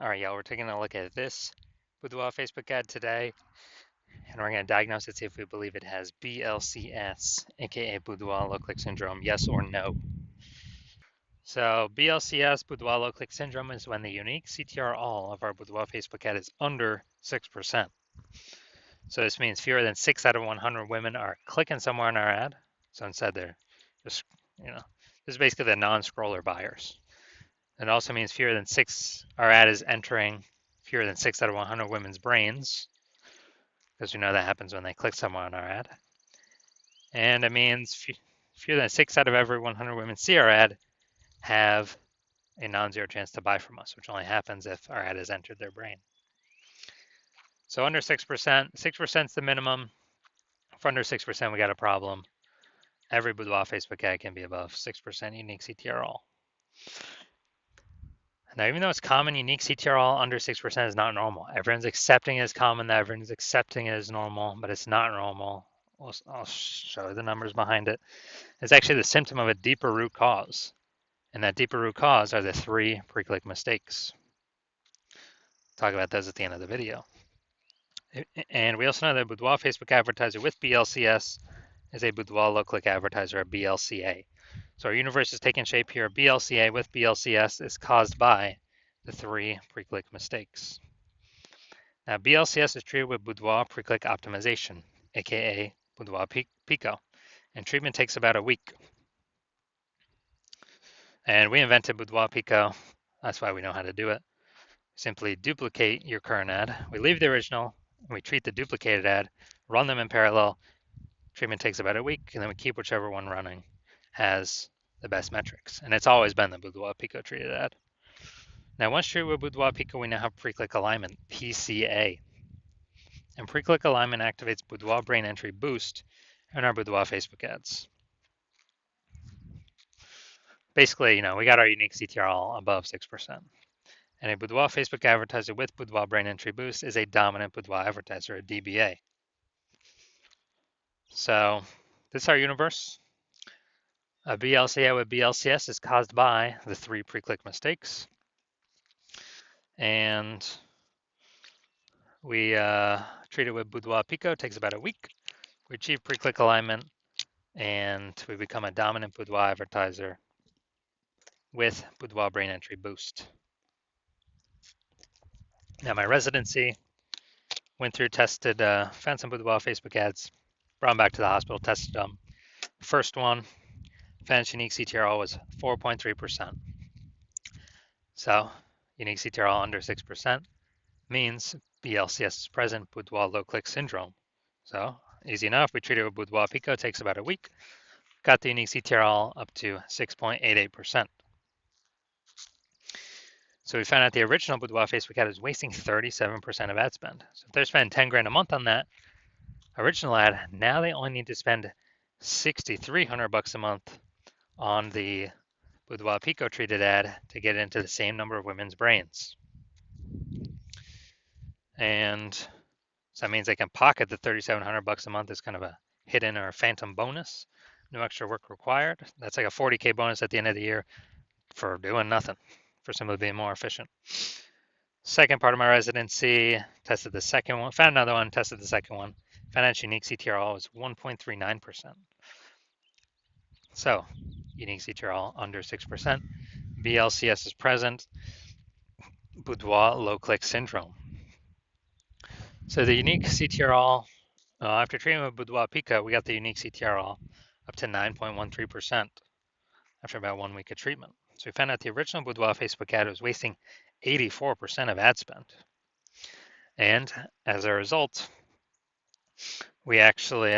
All right, y'all, we're taking a look at this Boudoir Facebook ad today, and we're going to diagnose it, see if we believe it has BLCS, aka Boudoir low click syndrome, yes or no. So BLCS, Boudoir low click syndrome, is when the unique CTR all of our Boudoir Facebook ad is under 6%. So this means fewer than 6 out of 100 women are clicking somewhere on our ad. So instead they're just, this is basically the non-scroller buyers. It also means fewer than 6, our ad is entering fewer than 6 out of 100 women's brains, because we know that happens when they click somewhere on our ad. And it means fewer than 6 out of every 100 women see our ad have a non-zero chance to buy from us, which only happens if our ad has entered their brain. So under 6%, 6% is the minimum. If under 6%, we got a problem. Every Boudoir Facebook ad can be above 6% unique CTR all. Now, even though it's common, unique CTR all under 6% is not normal. Everyone's accepting it as common, that everyone's accepting it as normal, but it's not normal. I'll show the numbers behind it. It's actually the symptom of a deeper root cause. And that deeper root cause are the 3 pre-click mistakes. Talk about those at the end of the video. And we also know that Boudoir Facebook advertiser with BLCS is a Boudoir low-click advertiser, a BLCA. So our universe is taking shape here. BLCA with BLCS is caused by the 3 pre-click mistakes. Now, BLCS is treated with Boudoir pre-click optimization, aka Boudoir Pico, and treatment takes about a week. And we invented Boudoir Pico. That's why we know how to do it. Simply duplicate your current ad. We leave the original, and we treat the duplicated ad, run them in parallel. Treatment takes about a week, and then we keep whichever one running has the best metrics. And it's always been the Boudoir Pico treated ad. Now, once treated with Boudoir Pico, we now have pre-click alignment, PCA. And pre-click alignment activates Boudoir brain entry boost in our Boudoir Facebook ads. Basically, we got our unique CTR all above 6%. And a Boudoir Facebook advertiser with Boudoir brain entry boost is a dominant Boudoir advertiser, a DBA. So this is our universe. A BLCA with BLCS is caused by the 3 pre-click mistakes. And we treat it with Boudoir Pico, takes about a week. We achieve pre-click alignment, and we become a dominant Boudoir advertiser with Boudoir brain entry boost. Now my residency, went through, tested, found some Boudoir Facebook ads, brought them back to the hospital, tested them. First one, found unique CTRL was 4.3%. So unique CTRL under 6% means BLCS is present, Boudoir low click syndrome. So easy enough, we treat it with Boudoir Pico, takes about a week. Got the unique CTRL up to 6.88%. So we found out the original Boudoir Facebook ad was wasting 37% of ad spend. So if they're spending 10 grand a month on that original ad, now they only need to spend $6,300 a month on the Boudoir Pico treated ad to get into the same number of women's brains. And so that means they can pocket the $3,700 a month as kind of a hidden or phantom bonus. No extra work required. That's like a 40K bonus at the end of the year for doing nothing, for simply being more efficient. Second part of my residency, tested the second one, found another one, tested the second one. Found out unique CTRL was 1.39%. So unique CTRL under 6%. BLCS is present. Boudoir low click syndrome. So the unique CTRL, after treating with Boudoir Pico, we got the unique CTRL up to 9.13% after about 1 week of treatment. So we found out the original Boudoir Facebook ad was wasting 84% of ad spend. And as a result, we're actually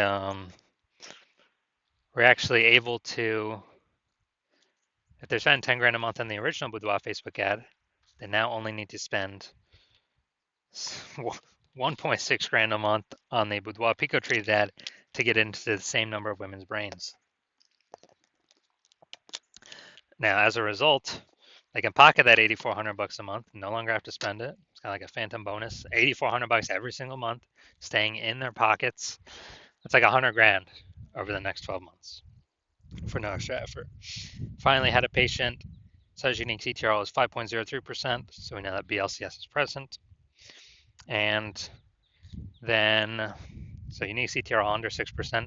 able to, if they're spending 10 grand a month on the original Boudoir Facebook ad, they now only need to spend 1.6 grand a month on the Boudoir Pico treated ad to get into the same number of women's brains. Now, as a result, they can pocket that $8,400 a month, no longer have to spend it. It's kind of like a phantom bonus, $8,400 every single month, staying in their pockets. It's like 100 grand over the next 12 months for no extra effort. Finally had a patient says unique CTRL is 5.03%, so we know that BLCS is present. And then, so unique CTRL under 6%,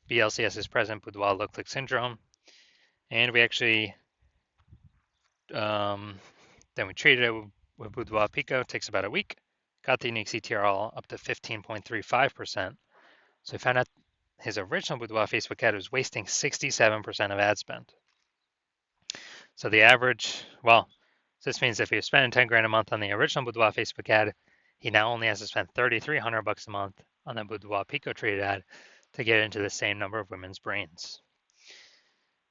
BLCS is present, Boudoir low-click syndrome. And we actually, then we treated it with Boudoir Pico, takes about a week, got the unique CTRL up to 15.35%. So we found out his original Boudoir Facebook ad was wasting 67% of ad spend. So the average, well, this means if he was spending 10 grand a month on the original Boudoir Facebook ad, he now only has to spend 3,300 bucks a month on the Boudoir Pico treated ad to get into the same number of women's brains.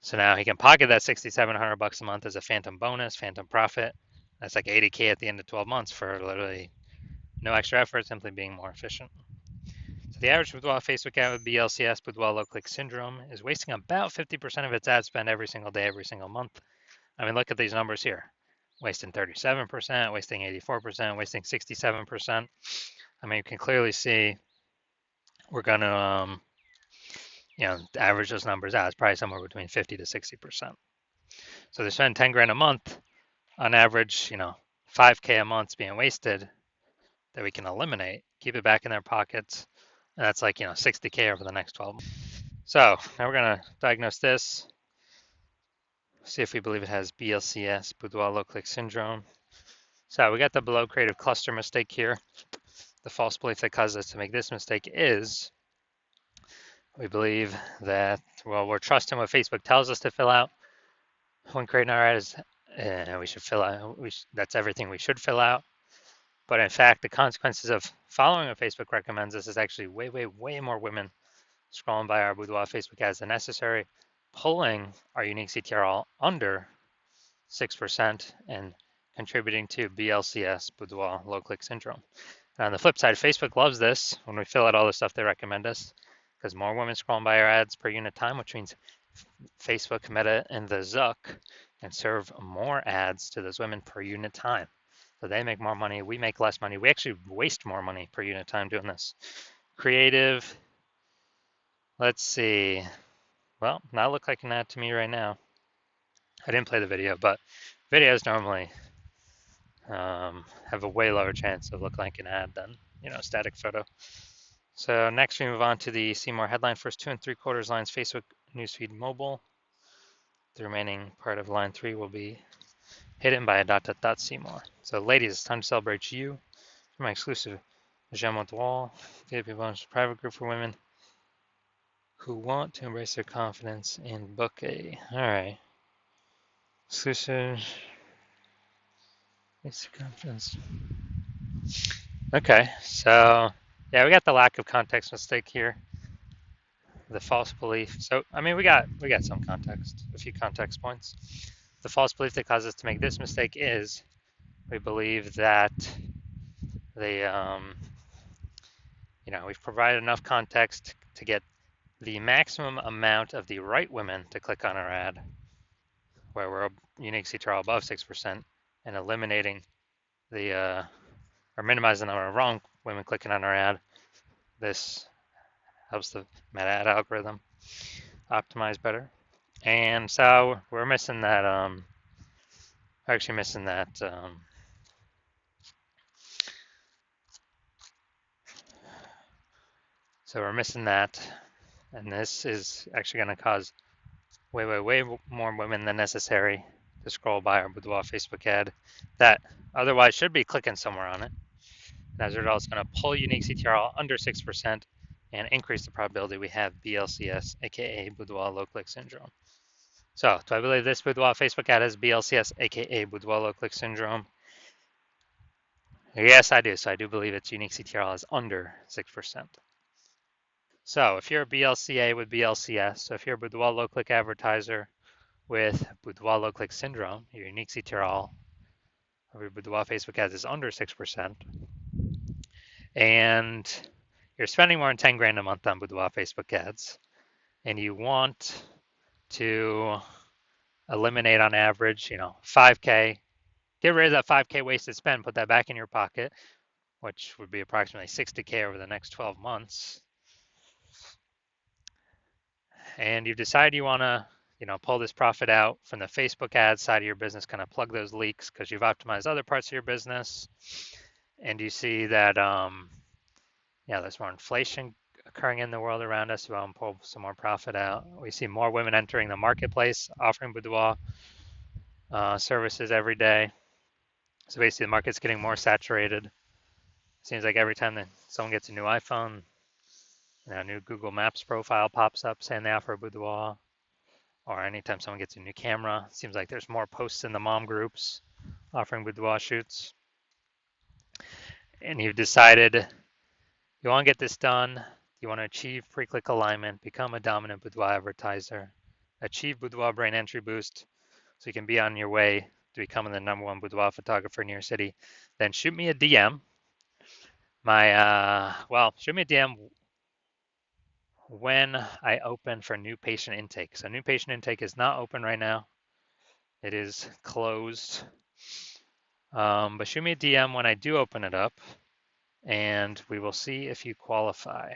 So now he can pocket that 6,700 bucks a month as a phantom bonus, phantom profit. That's like 80K at the end of 12 months for literally no extra effort, simply being more efficient. So the average Boudoir Facebook ad with BLCS, Boudoir low click syndrome, is wasting about 50% of its ad spend every single day, every single month. I mean, look at these numbers here. Wasting 37%, wasting 84%, wasting 67%. I mean, you can clearly see we're going to, average those numbers out. It's probably somewhere between 50 to 60%. So they're spending 10 grand a month. On average, 5K a month's being wasted that we can eliminate, keep it back in their pockets. And that's like, 60K over the next 12 months. So now we're going to diagnose this. See if we believe it has BLCS, Boudoir low click syndrome. So we got the below creative cluster mistake here. The false belief that caused us to make this mistake is we believe that, well, we're trusting what Facebook tells us to fill out when creating our ads. We should fill out, that's everything we should fill out. But in fact, the consequences of following what Facebook recommends us is actually way, way, way more women scrolling by our Boudoir Facebook ads than necessary, pulling our unique CTRL under 6% and contributing to BLCS, Boudoir low click syndrome. And on the flip side, Facebook loves this when we fill out all the stuff they recommend us, because more women scrolling by our ads per unit time, which means Facebook, Meta, and the Zuck can serve more ads to those women per unit time. So they make more money, we make less money. We actually waste more money per unit time doing this. Creative, let's see. Well, not look like an ad to me right now. I didn't play the video, but videos normally have a way lower chance of looking like an ad than, a static photo. So next we move on to the see more headline. First 2 3/4 lines, Facebook newsfeed mobile. The remaining part of line 3 will be hidden by a ... see more. So ladies, it's time to celebrate you. For my exclusive J'aime Boudoir VIP bonus private group for women who want to embrace their confidence and book a, all right, exclusive, embrace their confidence. Okay, so yeah, we got the lack of context mistake here. The false belief. So I mean, we got some context, a few context points. The false belief that causes us to make this mistake is we believe that we've provided enough context to get the maximum amount of the right women to click on our ad, where we're unique CTRL above 6%, and eliminating or minimizing the number of wrong women clicking on our ad. This helps the meta ad algorithm optimize better. And so we're missing that, so we're missing that, and this is actually going to cause way, way, way more women than necessary to scroll by our Boudoir Facebook ad that otherwise should be clicking somewhere on it. And as a result, it's going to pull unique CTRL under 6% and increase the probability we have BLCS, aka Boudoir low click syndrome. So, do I believe this Boudoir Facebook ad has BLCS, aka Boudoir low click syndrome? Yes, I do. So I do believe its unique CTRL is under 6%. So if you're a BLCA with BLCS, so if you're a Boudoir low click advertiser with Boudoir low click syndrome, your unique CTRL of your Boudoir Facebook ads is under 6%, and you're spending more than 10 grand a month on Boudoir Facebook ads, and you want to eliminate on average, 5K, get rid of that 5K wasted spend, put that back in your pocket, which would be approximately 60K over the next 12 months. And you decide you want to pull this profit out from the Facebook ad side of your business, kind of plug those leaks because you've optimized other parts of your business, and you see that there's more inflation occurring in the world around us. You want to pull some more profit out. We see more women entering the marketplace, offering boudoir services every day. So basically, the market's getting more saturated. Seems like every time that someone gets a new iPhone, a new Google Maps profile pops up saying they offer a boudoir, or anytime someone gets a new camera, it seems like there's more posts in the mom groups offering boudoir shoots. And you've decided you want to get this done. You want to achieve pre-click alignment, become a dominant boudoir advertiser, achieve boudoir brand entry boost so you can be on your way to becoming the #1 boudoir photographer in your city. Then shoot me a DM. Shoot me a DM when I open for new patient intake. So new patient intake is not open right now. It is closed. But shoot me a DM when I do open it up, and we will see if you qualify.